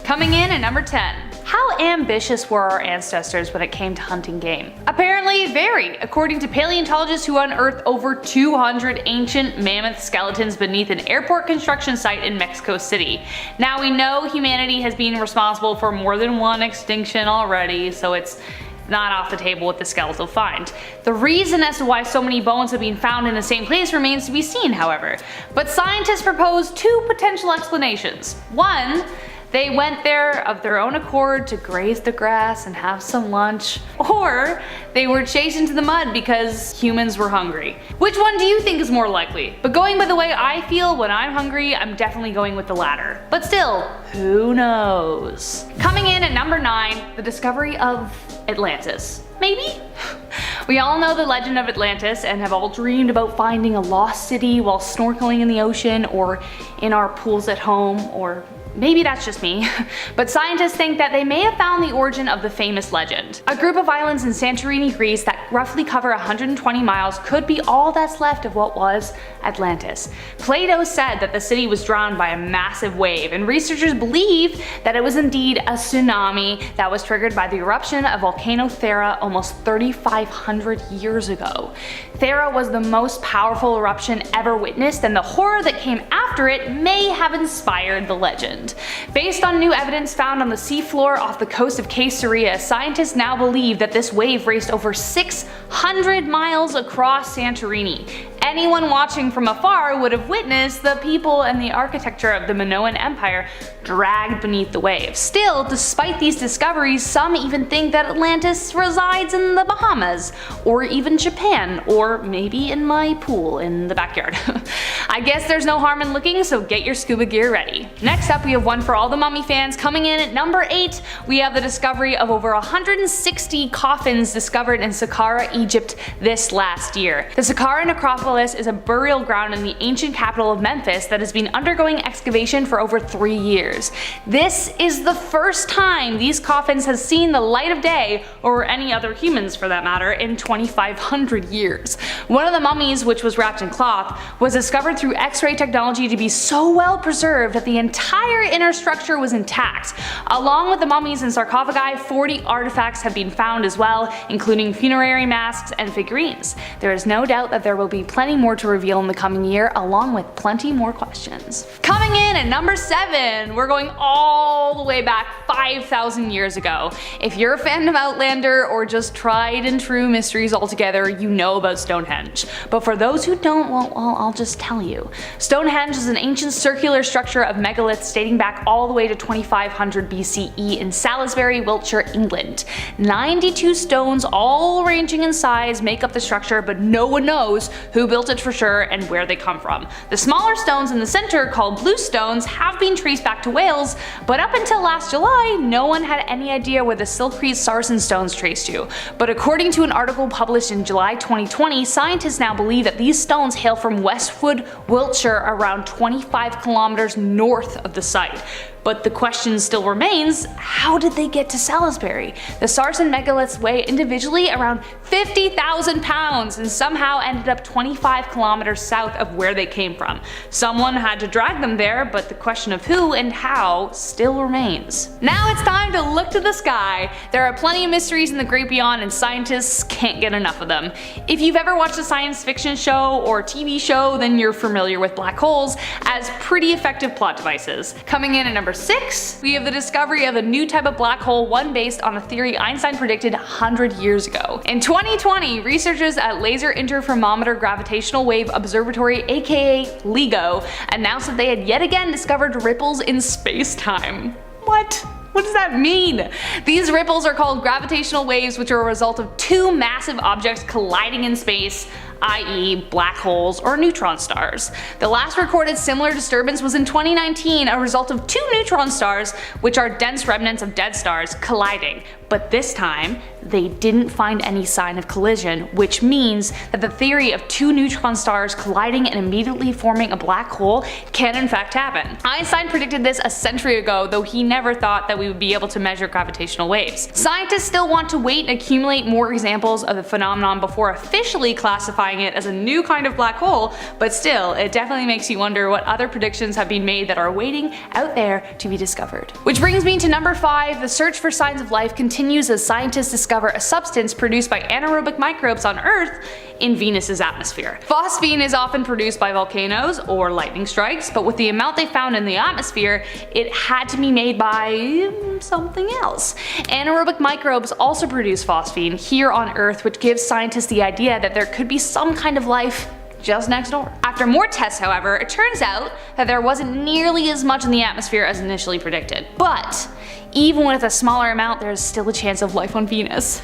Coming in at number 10. How ambitious were our ancestors when it came to hunting game? Apparently very, according to paleontologists who unearthed over 200 ancient mammoth skeletons beneath an airport construction site in Mexico City. Now we know humanity has been responsible for more than one extinction already, so it's not off the table with the skeletal find. The reason as to why so many bones have been found in the same place remains to be seen, however. But scientists propose two potential explanations. One, they went there of their own accord to graze the grass and have some lunch. Or they were chased into the mud because humans were hungry. Which one do you think is more likely? But going by the way I feel when I'm hungry, I'm definitely going with the latter. But still, who knows? Coming in at number 9, the discovery of Atlantis. Maybe? We all know the legend of Atlantis and have all dreamed about finding a lost city while snorkeling in the ocean or in our pools at home, or maybe that's just me, but scientists think that they may have found the origin of the famous legend. A group of islands in Santorini, Greece that roughly cover 120 miles could be all that's left of what was Atlantis. Plato said that the city was drowned by a massive wave, and researchers believe that it was indeed a tsunami that was triggered by the eruption of volcano Thera almost 3,500 years ago. Thera was the most powerful eruption ever witnessed, and the horror that came after it may have inspired the legend. Based on new evidence found on the seafloor off the coast of Caesarea, scientists now believe that this wave raced over 600 miles across Santorini. Anyone watching from afar would have witnessed the people and the architecture of the Minoan Empire dragged beneath the waves. Still, despite these discoveries, some even think that Atlantis resides in the Bahamas, or even Japan, or maybe in my pool in the backyard. I guess there's no harm in looking, so get your scuba gear ready. Next up, we have one for all the mummy fans. Coming in at number 8, we have the discovery of over 160 coffins discovered in Saqqara, Egypt this last year. The Saqqara necropolis is a burial ground in the ancient capital of Memphis that has been undergoing excavation for over 3 years. This is the first time these coffins have seen the light of day, or any other humans for that matter, in 2,500 years. One of the mummies, which was wrapped in cloth, was discovered through X-ray technology to be so well preserved that the entire inner structure was intact. Along with the mummies and sarcophagi, 40 artifacts have been found as well, including funerary masks and figurines. There is no doubt that there will be plenty more to reveal in the coming year, along with plenty more questions. Coming in at number 7, we're going all the way back 5,000 years ago. If you're a fan of Outlander or just tried and true mysteries altogether, you know about Stonehenge. But for those who don't, well, I'll just tell you. Stonehenge is an ancient circular structure of megaliths dating back all the way to 2500 BCE in Salisbury, Wiltshire, England. 92 stones, all ranging in size, make up the structure, but no one knows who built it for sure and where they come from. The smaller stones in the center, called blue stones, have been traced back to Wales, but up until last July, no one had any idea where the Silcrete Sarsen stones traced to. But according to an article published in July 2020, scientists now believe that these stones hail from Westwood, Wiltshire, around 25 kilometers north of the site. But the question still remains, how did they get to Salisbury? The Sarsen megaliths weigh individually around 50,000 pounds and somehow ended up 25 kilometers south of where they came from. Someone had to drag them there, but the question of who and how still remains. Now it's time to look to the sky. There are plenty of mysteries in the great beyond, and scientists can't get enough of them. If you've ever watched a science fiction show or TV show, then you're familiar with black holes as pretty effective plot devices. Coming in at number 6, we have the discovery of a new type of black hole, one based on a theory Einstein predicted 100 years ago. In 2020, researchers at Laser Interferometer Gravitational Wave Observatory, aka LIGO, announced that they had yet again discovered ripples in space-time. What? What does that mean? These ripples are called gravitational waves, which are a result of two massive objects colliding in space, i.e. black holes or neutron stars. The last recorded similar disturbance was in 2019, a result of two neutron stars, which are dense remnants of dead stars, colliding. But this time, they didn't find any sign of collision, which means that the theory of two neutron stars colliding and immediately forming a black hole can in fact happen. Einstein predicted this a century ago, though he never thought that we would be able to measure gravitational waves. Scientists still want to wait and accumulate more examples of the phenomenon before officially classifying it as a new kind of black hole, but still, it definitely makes you wonder what other predictions have been made that are waiting out there to be discovered. Which brings me to number 5. The search for signs of life continues as scientists discover a substance produced by anaerobic microbes on Earth in Venus's atmosphere. Phosphine is often produced by volcanoes or lightning strikes, but with the amount they found in the atmosphere, it had to be made by something else. Anaerobic microbes also produce phosphine here on Earth, which gives scientists the idea that there could be some kind of life just next door. After more tests, however, it turns out that there wasn't nearly as much in the atmosphere as initially predicted. But even with a smaller amount, there's still a chance of life on Venus.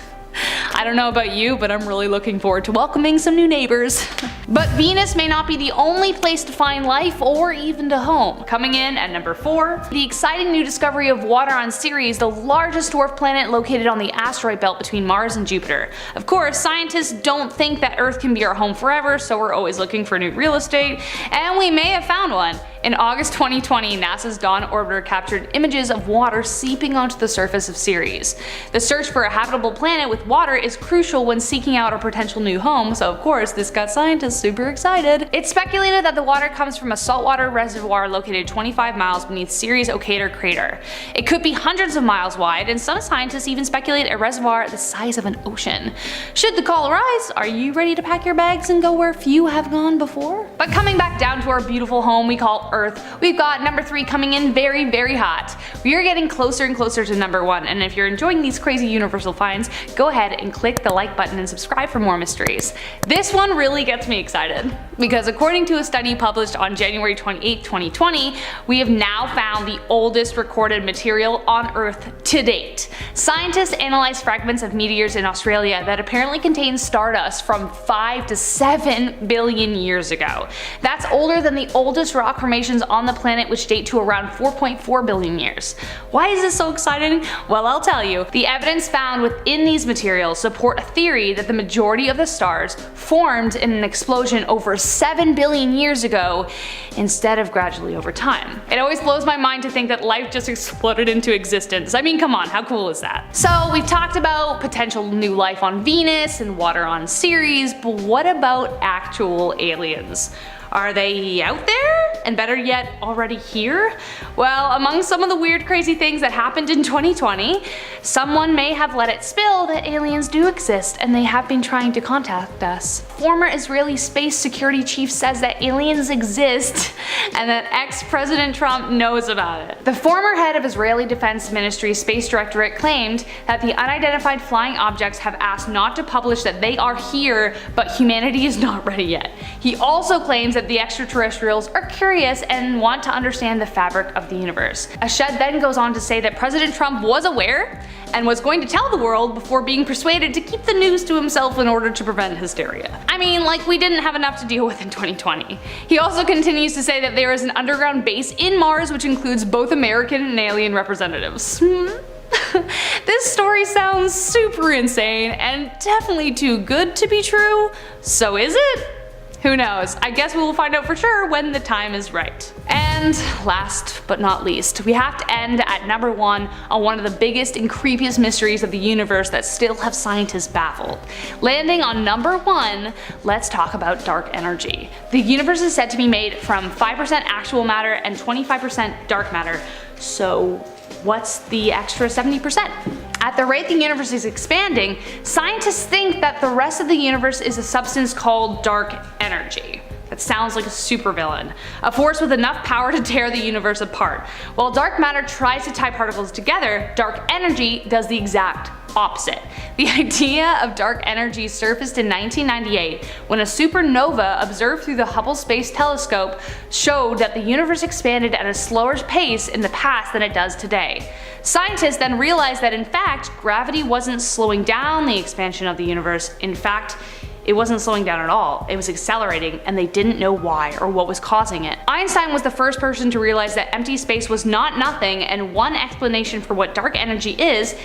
I don't know about you, but I'm really looking forward to welcoming some new neighbors. But Venus may not be the only place to find life or even to home. Coming in at number 4, the exciting new discovery of water on Ceres, the largest dwarf planet located on the asteroid belt between Mars and Jupiter. Of course, scientists don't think that Earth can be our home forever, so we're always looking for new real estate, and we may have found one. In August 2020, NASA's Dawn orbiter captured images of water seeping onto the surface of Ceres. The search for a habitable planet with water is crucial when seeking out a potential new home, so of course this got scientists super excited. It's speculated that the water comes from a saltwater reservoir located 25 miles beneath Ceres' Ocator crater. It could be hundreds of miles wide, and some scientists even speculate a reservoir the size of an ocean. Should the call arise, are you ready to pack your bags and go where few have gone before? But coming back down to our beautiful home we call Earth, we've got number 3 coming in very, very hot. We are getting closer and closer to number 1, and if you're enjoying these crazy universal finds, go ahead and click the like button and subscribe for more mysteries. This one really gets me excited, because according to a study published on January 28, 2020, we have now found the oldest recorded material on Earth to date. Scientists analyzed fragments of meteors in Australia that apparently contain stardust from 5 to 7 billion years ago. That's older than the oldest rock formations on the planet, which date to around 4.4 billion years. Why is this so exciting? Well, I'll tell you. The evidence found within these materials support a theory that the majority of the stars formed in an explosion over 7 billion years ago instead of gradually over time. It always blows my mind to think that life just exploded into existence. I mean, come on, how cool is that? So we've talked about potential new life on Venus and water on Ceres, but what about actual aliens? Are they out there? And better yet, already here? Well, among some of the weird crazy things that happened in 2020, someone may have let it spill that aliens do exist and they have been trying to contact us. Former Israeli space security chief says that aliens exist and that ex-President Trump knows about it. The former head of Israeli Defense Ministry's Space Directorate claimed that the unidentified flying objects have asked not to publish that they are here, but humanity is not ready yet. He also claims that the extraterrestrials are curious and want to understand the fabric of the universe. Ashed then goes on to say that President Trump was aware and was going to tell the world before being persuaded to keep the news to himself in order to prevent hysteria. I mean, like we didn't have enough to deal with in 2020. He also continues to say that there is an underground base in Mars which includes both American and alien representatives. This story sounds super insane and definitely too good to be true. So is it? Who knows? I guess we will find out for sure when the time is right. And last but not least, we have to end at number 1 on one of the biggest and creepiest mysteries of the universe that still have scientists baffled. Landing on number 1, let's talk about dark energy. The universe is said to be made from 5% actual matter and 25% dark matter. So what's the extra 70%? At the rate the universe is expanding, scientists think that the rest of the universe is a substance called dark energy. That sounds like a supervillain, a force with enough power to tear the universe apart. While dark matter tries to tie particles together, dark energy does the exact opposite. The idea of dark energy surfaced in 1998 when a supernova observed through the Hubble Space Telescope showed that the universe expanded at a slower pace in the past than it does today. Scientists then realized that in fact, gravity wasn't slowing down the expansion of the universe. In fact, It wasn't slowing down at all, it was accelerating, and they didn't know why or what was causing it. Einstein was the first person to realize that empty space was not nothing, and one explanation for what dark energy is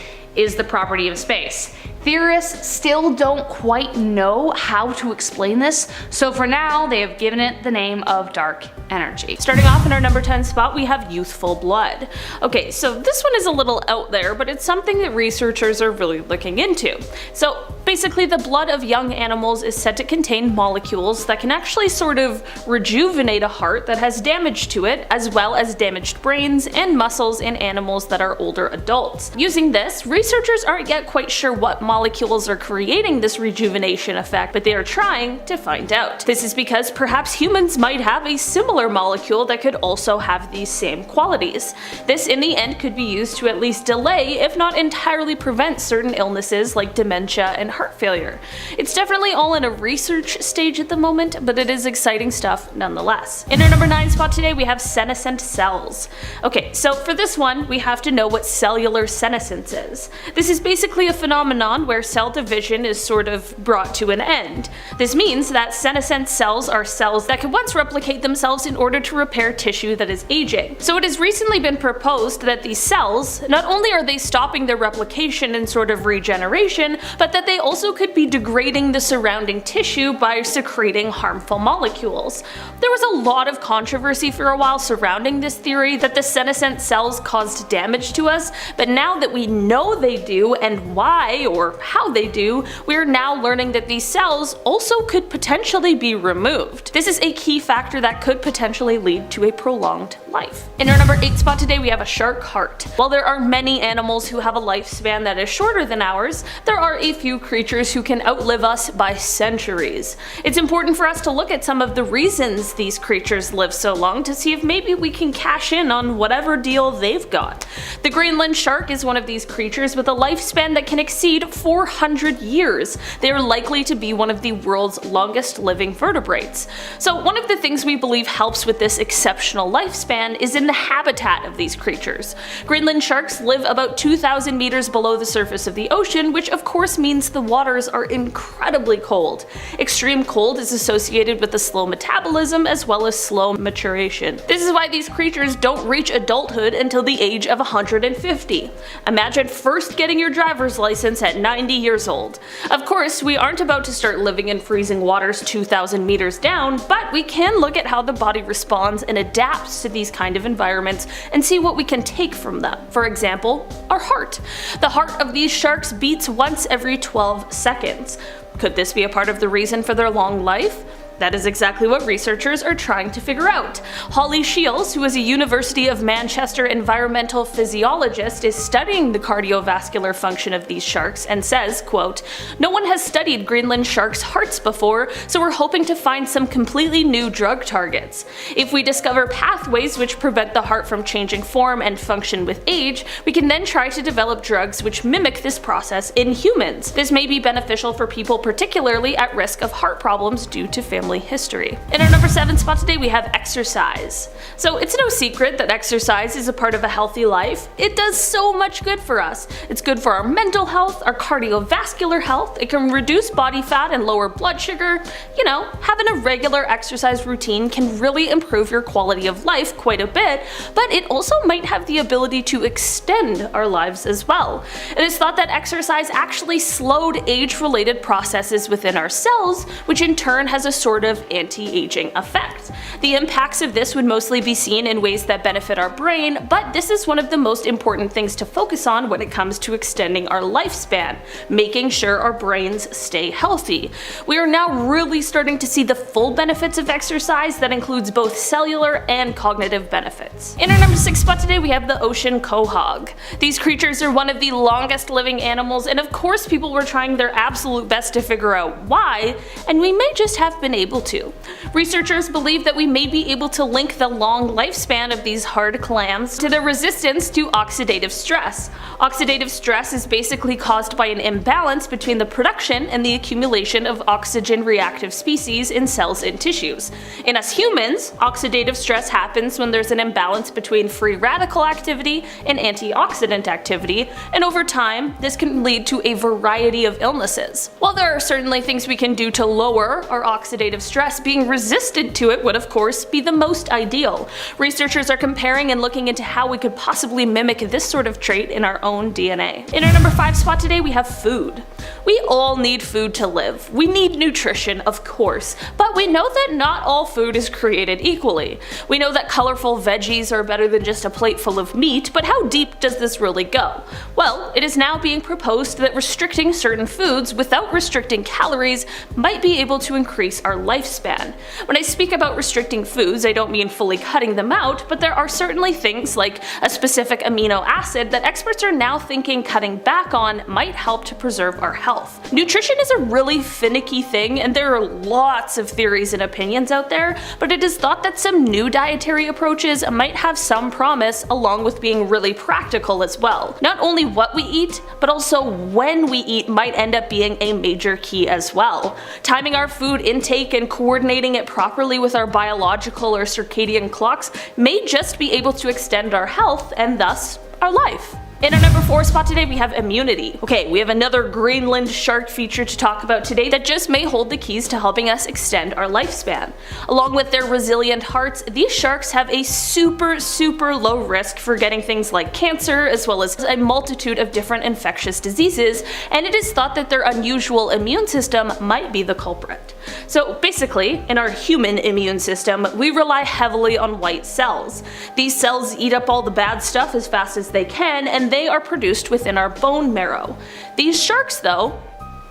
the property of space. Theorists still don't quite know how to explain this, so for now they have given it the name of dark energy. Starting off in our number 10 spot, we have youthful blood. Okay, so this one is a little out there, but it's something that researchers are really looking into. So basically, the blood of young animals is said to contain molecules that can actually sort of rejuvenate a heart that has damage to it, as well as damaged brains and muscles in animals that are older adults. Using this, researchers aren't yet quite sure what molecules are creating this rejuvenation effect, but they are trying to find out. This is because perhaps humans might have a similar molecule that could also have these same qualities. This in the end could be used to at least delay, if not entirely prevent, certain illnesses like dementia and heart failure. It's definitely all in a research stage at the moment, but it is exciting stuff nonetheless. In our number 9 spot today, we have senescent cells. Okay, so for this one, we have to know what cellular senescence is. This is basically a phenomenon where cell division is sort of brought to an end. This means that senescent cells are cells that could once replicate themselves in order to repair tissue that is aging. So it has recently been proposed that these cells, not only are they stopping their replication and sort of regeneration, but that they also could be degrading the surrounding tissue by secreting harmful molecules. There was a lot of controversy for a while surrounding this theory that the senescent cells caused damage to us, but now that we know they do and why or how they do, we are now learning that these cells also could potentially be removed. This is a key factor that could potentially lead to a prolonged life. In our number 8 spot today, we have a shark heart. While there are many animals who have a lifespan that is shorter than ours, there are a few creatures who can outlive us by centuries. It's important for us to look at some of the reasons these creatures live so long to see if maybe we can cash in on whatever deal they've got. The Greenland shark is one of these creatures with a lifespan that can exceed 400 years. They are likely to be one of the world's longest living vertebrates. So one of the things we believe helps with this exceptional lifespan is in the habitat of these creatures. Greenland sharks live about 2,000 meters below the surface of the ocean, which of course means the waters are incredibly cold. Extreme cold is associated with a slow metabolism as well as slow maturation. This is why these creatures don't reach adulthood until the age of 150. Imagine first getting your driver's license at 90 years old. Of course, we aren't about to start living in freezing waters 2,000 meters down, but we can look at how the body responds and adapts to these kind of environments and see what we can take from them. For example, our heart. The heart of these sharks beats once every 12 seconds. Could this be a part of the reason for their long life? That is exactly what researchers are trying to figure out. Holly Shields, who is a University of Manchester environmental physiologist, is studying the cardiovascular function of these sharks and says, quote, "No one has studied Greenland sharks' hearts before, so we're hoping to find some completely new drug targets. If we discover pathways which prevent the heart from changing form and function with age, we can then try to develop drugs which mimic this process in humans. This may be beneficial for people particularly at risk of heart problems due to family history." In our number 7 spot today, we have exercise. So it's no secret that exercise is a part of a healthy life. It does so much good for us. It's good for our mental health, our cardiovascular health, it can reduce body fat and lower blood sugar. You know, having a regular exercise routine can really improve your quality of life quite a bit, but it also might have the ability to extend our lives as well. It is thought that exercise actually slowed age-related processes within our cells, which in turn has a sort of anti-aging effect. The impacts of this would mostly be seen in ways that benefit our brain, but this is one of the most important things to focus on when it comes to extending our lifespan, making sure our brains stay healthy. We are now really starting to see the full benefits of exercise that includes both cellular and cognitive benefits. In our number 6 spot today, we have the ocean quahog. These creatures are one of the longest living animals, and of course people were trying their absolute best to figure out why, and we may just have been able to. Researchers believe that we may be able to link the long lifespan of these hard clams to their resistance to oxidative stress. Oxidative stress is basically caused by an imbalance between the production and the accumulation of oxygen-reactive species in cells and tissues. In us humans, oxidative stress happens when there's an imbalance between free radical activity and antioxidant activity, and over time, this can lead to a variety of illnesses. While there are certainly things we can do to lower our oxidative stress, being resistant to it would of course be the most ideal. Researchers are comparing and looking into how we could possibly mimic this sort of trait in our own DNA. In our number 5 spot today, we have food. We all need food to live. We need nutrition, of course, but we know that not all food is created equally. We know that colorful veggies are better than just a plate full of meat, but how deep does this really go? Well, it is now being proposed that restricting certain foods without restricting calories might be able to increase our lifespan. When I speak about restricting foods, I don't mean fully cutting them out, but there are certainly things like a specific amino acid that experts are now thinking cutting back on might help to preserve our health. Nutrition is a really finicky thing, and there are lots of theories and opinions out there, but it is thought that some new dietary approaches might have some promise, along with being really practical as well. Not only what we eat, but also when we eat might end up being a major key as well. Timing our food intake and coordinating it properly with our biological or circadian clocks may just be able to extend our health and thus our life. In our number 4 spot today, we have immunity. Okay, we have another Greenland shark feature to talk about today that just may hold the keys to helping us extend our lifespan. Along with their resilient hearts, these sharks have a super low risk for getting things like cancer, as well as a multitude of different infectious diseases, and it is thought that their unusual immune system might be the culprit. So basically, in our human immune system, we rely heavily on white cells. These cells eat up all the bad stuff as fast as they can, and they are produced within our bone marrow. These sharks, though,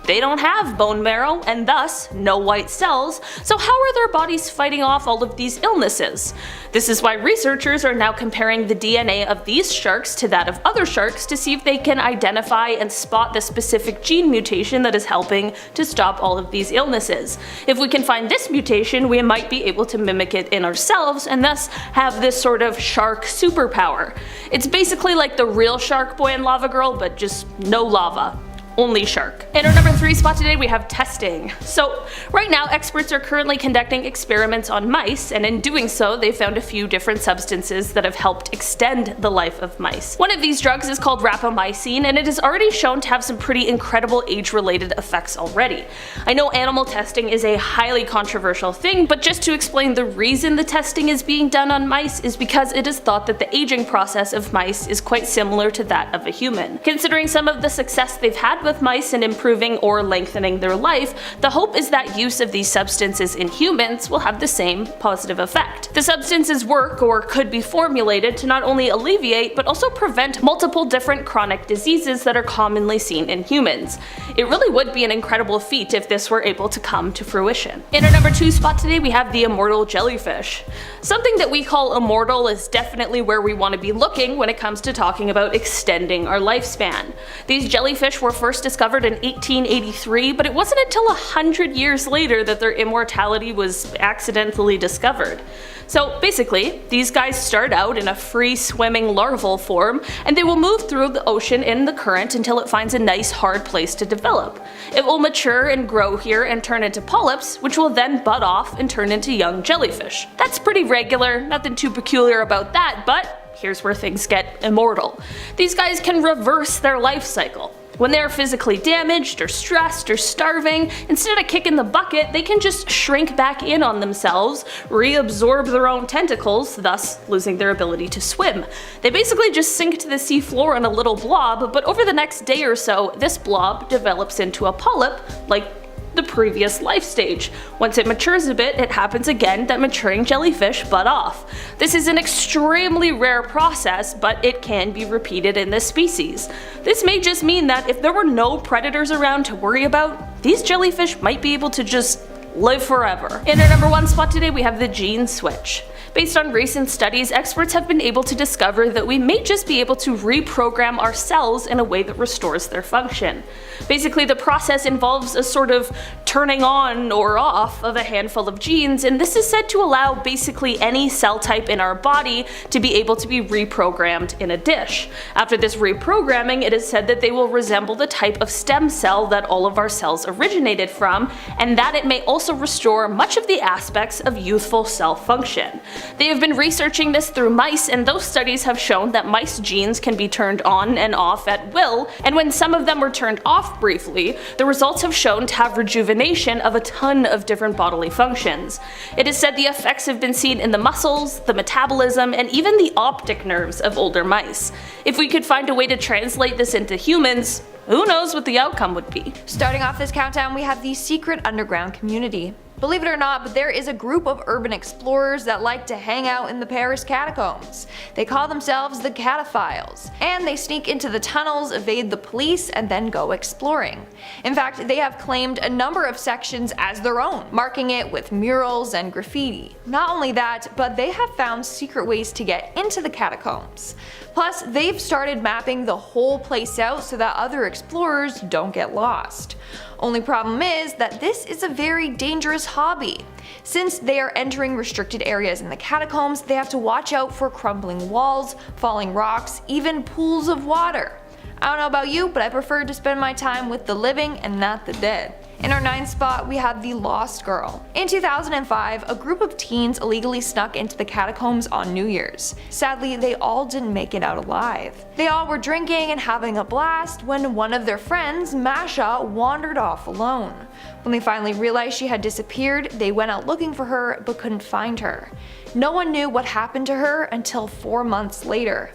they don't have bone marrow and thus no white cells, so how are their bodies fighting off all of these illnesses? This is why researchers are now comparing the DNA of these sharks to that of other sharks to see if they can identify and spot the specific gene mutation that is helping to stop all of these illnesses. If we can find this mutation, we might be able to mimic it in ourselves and thus have this sort of shark superpower. It's basically like the real Shark Boy and Lava Girl, but just no lava. Only shark. In our number 3 spot today, we have testing. So right now, experts are currently conducting experiments on mice, and in doing so, they found a few different substances that have helped extend the life of mice. One of these drugs is called rapamycin, and it is already shown to have some pretty incredible age-related effects already. I know animal testing is a highly controversial thing, but just to explain the reason the testing is being done on mice is because it is thought that the aging process of mice is quite similar to that of a human. Considering some of the success they've had with mice in improving or lengthening their life, the hope is that use of these substances in humans will have the same positive effect. The substances work, or could be formulated, to not only alleviate but also prevent multiple different chronic diseases that are commonly seen in humans. It really would be an incredible feat if this were able to come to fruition. In our number 2 spot today, we have the immortal jellyfish. Something that we call immortal is definitely where we want to be looking when it comes to talking about extending our lifespan. These jellyfish were first discovered in 1883, but it wasn't until 100 years later that their immortality was accidentally discovered. So basically, these guys start out in a free-swimming larval form, and they will move through the ocean in the current until it finds a nice hard place to develop. It will mature and grow here and turn into polyps, which will then bud off and turn into young jellyfish. That's pretty regular, nothing too peculiar about that, but here's where things get immortal. These guys can reverse their life cycle. When they are physically damaged or stressed or starving, instead of kicking the bucket, they can just shrink back in on themselves, reabsorb their own tentacles, thus losing their ability to swim. They basically just sink to the seafloor in a little blob, but over the next day or so, this blob develops into a polyp, like the previous life stage. Once it matures a bit, it happens again that maturing jellyfish bud off. This is an extremely rare process, but it can be repeated in this species. This may just mean that if there were no predators around to worry about, these jellyfish might be able to just live forever. In our number 1 spot today, we have the gene switch. Based on recent studies, experts have been able to discover that we may just be able to reprogram our cells in a way that restores their function. Basically, the process involves a sort of turning on or off of a handful of genes, and this is said to allow basically any cell type in our body to be able to be reprogrammed in a dish. After this reprogramming, it is said that they will resemble the type of stem cell that all of our cells originated from, and that it may also restore much of the aspects of youthful cell function. They have been researching this through mice, and those studies have shown that mice genes can be turned on and off at will, and when some of them were turned off briefly, the results have shown to have rejuvenation of a ton of different bodily functions. It is said the effects have been seen in the muscles, the metabolism, and even the optic nerves of older mice. If we could find a way to translate this into humans, who knows what the outcome would be. Starting off this countdown, we have the secret underground community. Believe it or not, but there is a group of urban explorers that like to hang out in the Paris catacombs. They call themselves the Cataphiles, and they sneak into the tunnels, evade the police, and then go exploring. In fact, they have claimed a number of sections as their own, marking it with murals and graffiti. Not only that, but they have found secret ways to get into the catacombs. Plus, they've started mapping the whole place out so that other explorers don't get lost. Only problem is that this is a very dangerous hobby. Since they are entering restricted areas in the catacombs, they have to watch out for crumbling walls, falling rocks, even pools of water. I don't know about you, but I prefer to spend my time with the living and not the dead. In our 9th spot, we have the Lost Girl. In 2005, a group of teens illegally snuck into the catacombs on New Year's. Sadly, they all didn't make it out alive. They all were drinking and having a blast when one of their friends, Masha, wandered off alone. When they finally realized she had disappeared, they went out looking for her but couldn't find her. No one knew what happened to her until 4 months later.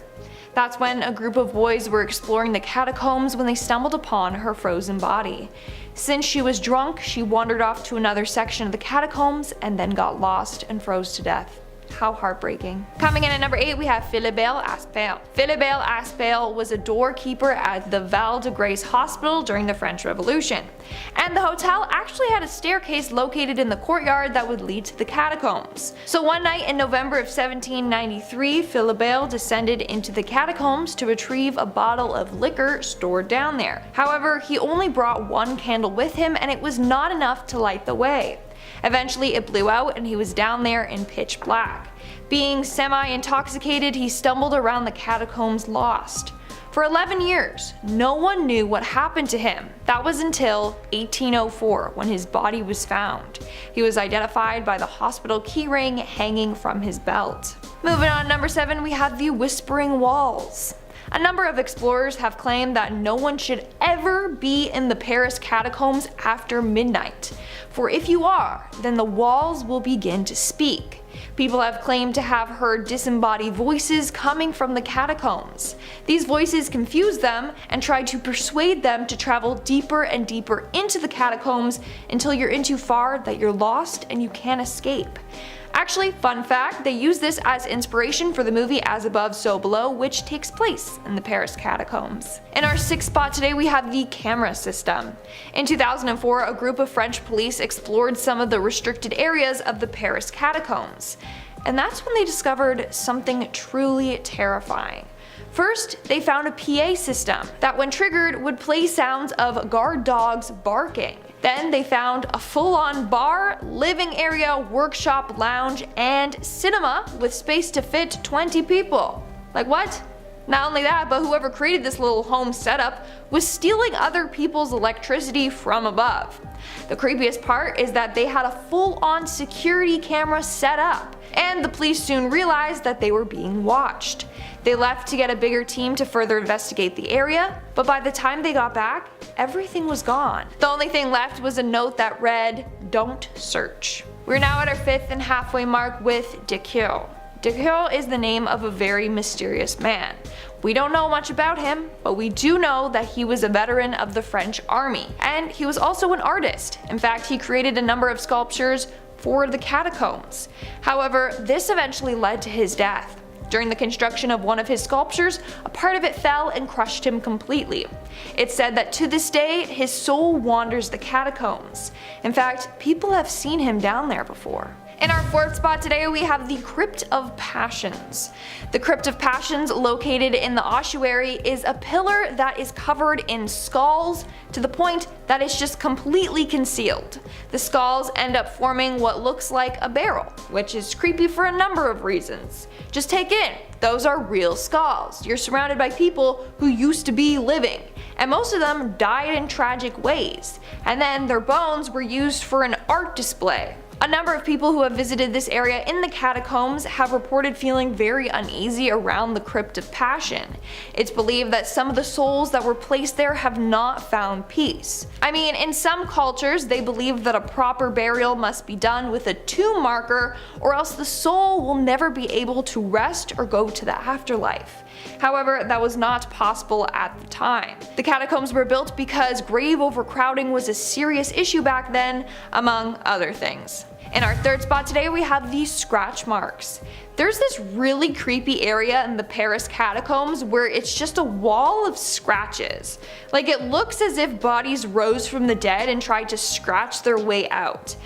That's when a group of boys were exploring the catacombs when they stumbled upon her frozen body. Since she was drunk, she wandered off to another section of the catacombs and then got lost and froze to death. How heartbreaking. Coming in at number 8, we have Philibert Aspel. Philibert Aspel was a doorkeeper at the Val de Grace Hospital during the French Revolution, and the hotel actually had a staircase located in the courtyard that would lead to the catacombs. So one night in November of 1793, Philibert descended into the catacombs to retrieve a bottle of liquor stored down there. However, he only brought one candle with him, and it was not enough to light the way. Eventually it blew out and he was down there in pitch black. Being semi-intoxicated, he stumbled around the catacombs lost. For 11 years, no one knew what happened to him. That was until 1804 when his body was found. He was identified by the hospital keyring hanging from his belt. Moving on to number 7, we have the Whispering Walls. A number of explorers have claimed that no one should ever be in the Paris catacombs after midnight, for if you are, then the walls will begin to speak. People have claimed to have heard disembodied voices coming from the catacombs. These voices confuse them and try to persuade them to travel deeper and deeper into the catacombs until you're in too far that you're lost and you can't escape. Actually, fun fact, they use this as inspiration for the movie As Above, So Below, which takes place in the Paris catacombs. In our 6th spot today, we have the camera system. In 2004, a group of French police explored some of the restricted areas of the Paris catacombs. And that's when they discovered something truly terrifying. First, they found a PA system that when triggered would play sounds of guard dogs barking. Then they found a full-on bar, living area, workshop, lounge, and cinema with space to fit 20 people. Like what? Not only that, but whoever created this little home setup was stealing other people's electricity from above. The creepiest part is that they had a full-on security camera set up, and the police soon realized that they were being watched. They left to get a bigger team to further investigate the area, but by the time they got back, everything was gone. The only thing left was a note that read, "Don't search." We're now at our 5th and halfway mark with Decoeul. Decoeul is the name of a very mysterious man. We don't know much about him, but we do know that he was a veteran of the French army, and he was also an artist. In fact, he created a number of sculptures for the catacombs. However, this eventually led to his death. During the construction of one of his sculptures, a part of it fell and crushed him completely. It's said that to this day, his soul wanders the catacombs. In fact, people have seen him down there before. In our fourth spot today, we have the Crypt of Passions. The Crypt of Passions, located in the ossuary, is a pillar that is covered in skulls to the point that it's just completely concealed. The skulls end up forming what looks like a barrel, which is creepy for a number of reasons. Just take in, those are real skulls. You're surrounded by people who used to be living, and most of them died in tragic ways, and then their bones were used for an art display. A number of people who have visited this area in the catacombs have reported feeling very uneasy around the Crypt of Passion. It's believed that some of the souls that were placed there have not found peace. I mean, in some cultures, they believe that a proper burial must be done with a tomb marker, or else the soul will never be able to rest or go to the afterlife. However, that was not possible at the time. The catacombs were built because grave overcrowding was a serious issue back then, among other things. In our third spot today, we have the scratch marks. There's this really creepy area in the Paris catacombs where it's just a wall of scratches. Like, it looks as if bodies rose from the dead and tried to scratch their way out.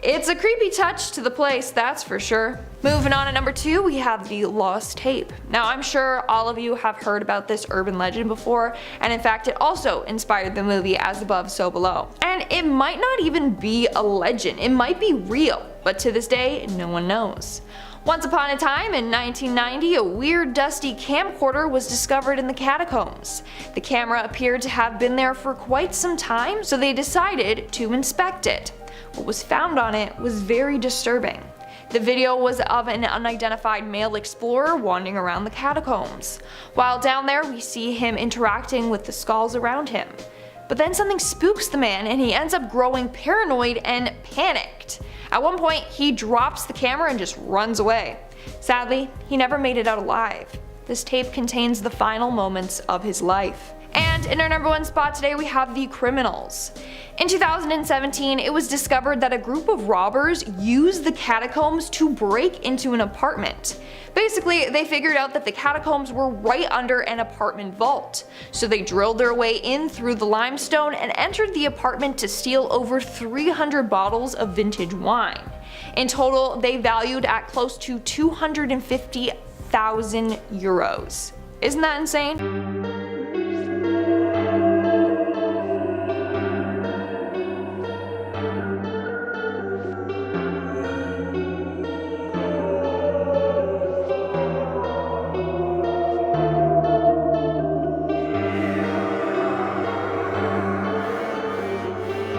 It's a creepy touch to the place, that's for sure. Moving on to number 2, we have the lost tape. Now, I'm sure all of you have heard about this urban legend before, and in fact it also inspired the movie As Above, So Below. And it might not even be a legend, it might be real, but to this day, no one knows. Once upon a time, in 1990, a weird dusty camcorder was discovered in the catacombs. The camera appeared to have been there for quite some time, so they decided to inspect it. What was found on it was very disturbing. The video was of an unidentified male explorer wandering around the catacombs. While down there, we see him interacting with the skulls around him. But then something spooks the man and he ends up growing paranoid and panicked. At one point, he drops the camera and just runs away. Sadly, he never made it out alive. This tape contains the final moments of his life. And in our number 1 spot today, we have the criminals. In 2017, it was discovered that a group of robbers used the catacombs to break into an apartment. Basically, they figured out that the catacombs were right under an apartment vault. So they drilled their way in through the limestone and entered the apartment to steal over 300 bottles of vintage wine. In total, they valued at close to 250,000 euros. Isn't that insane?